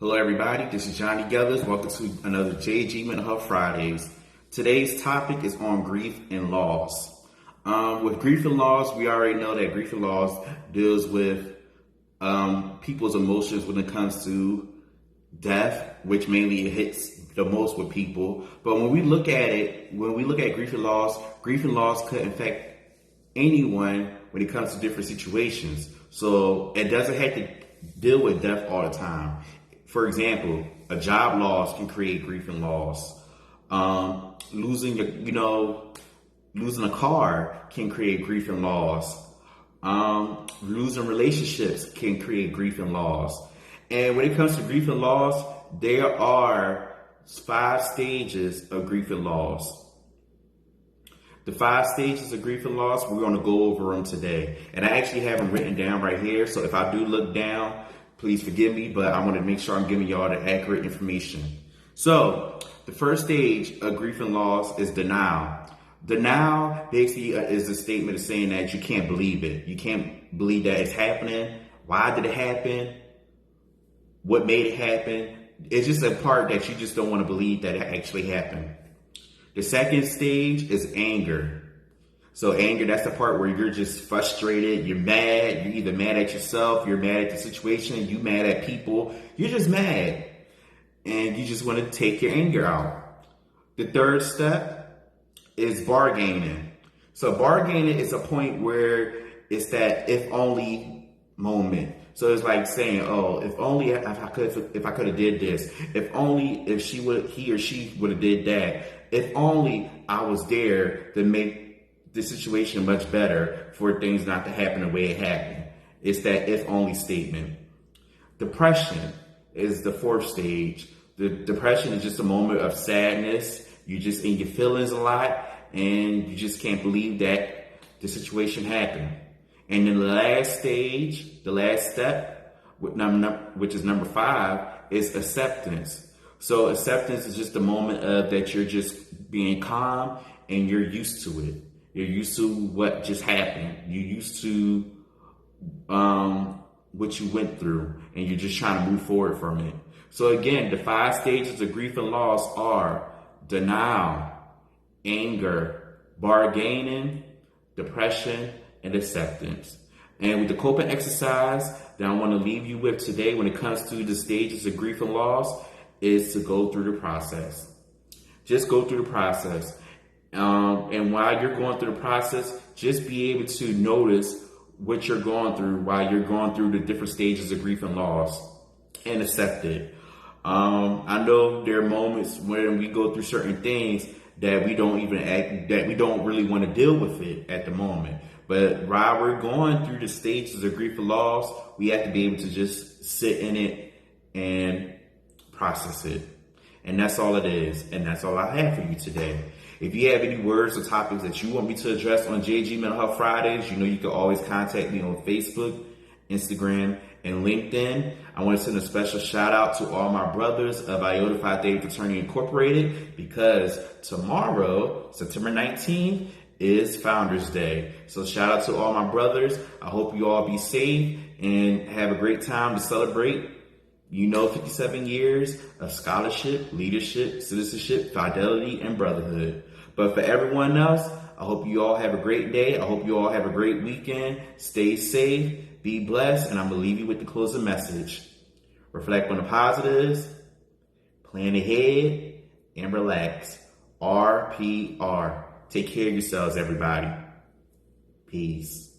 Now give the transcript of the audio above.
Hello, everybody. This is Johnny Gellers. Welcome to another JG Mental Health Fridays. Today's topic is on grief and loss. With grief and loss, we already know that grief and loss deals with people's emotions when it comes to death, which mainly hits the most with people. But when we look at it, when we look at grief and loss could affect anyone when it comes to different situations. So it doesn't have to deal with death all the time. For example, a job loss can create grief and loss. Losing losing a car can create grief and loss. Losing relationships can create grief and loss. And when it comes to grief and loss, there are 5 stages of grief and loss. The 5 stages of grief and loss, we're going to go over them today. And I actually have them written down right here. So if I do look down, please forgive me, but I want to make sure I'm giving y'all the accurate information. So the first stage of grief and loss is denial. Denial basically is a statement of saying that you can't believe it. You can't believe that it's happening. Why did it happen? What made it happen? It's just a part that you just don't want to believe that it actually happened. The second stage is anger. So anger, that's the part where you're just frustrated, you're mad, you're either mad at yourself, you're mad at the situation, you're mad at people, you're just mad. And you just want to take your anger out. The third step is bargaining. So bargaining is a point where it's that if only moment. So it's like saying, oh, if only if I could have did this, if only if he or she would have did that, if only I was there to make the situation much better for things not to happen the way it happened. It's that if only statement. Depression is the 4th stage. The depression is just a moment of sadness. You're just in your feelings a lot and you just can't believe that the situation happened. And then the last stage, the last step, which is number 5, is acceptance. So acceptance is just a moment of that you're just being calm and you're used to it. You're used to what just happened. You're used to what you went through, and you're just trying to move forward from it. So again, the 5 stages of grief and loss are denial, anger, bargaining, depression, and acceptance. And with the coping exercise that I want to leave you with today when it comes to the stages of grief and loss is to go through the process. Just go through the process. And while you're going through the process, just be able to notice what you're going through while you're going through the different stages of grief and loss and accept it. I know there are moments when we go through certain things that we don't really want to deal with it at the moment. But while we're going through the stages of grief and loss, we have to be able to just sit in it and process it. And that's all it is. And that's all I have for you today. If you have any words or topics that you want me to address on JG Mental Health Fridays, you know you can always contact me on Facebook, Instagram, and LinkedIn. I want to send a special shout out to all my brothers of Iota Phi Theta Fraternity Incorporated because tomorrow, September 19th, is Founders Day. So shout out to all my brothers. I hope you all be safe and have a great time to celebrate 57 years of scholarship, leadership, citizenship, fidelity, and brotherhood. But for everyone else, I hope you all have a great day. I hope you all have a great weekend. Stay safe, be blessed, and I'm going to leave you with the closing message. Reflect on the positives, plan ahead, and relax. RPR. Take care of yourselves, everybody. Peace.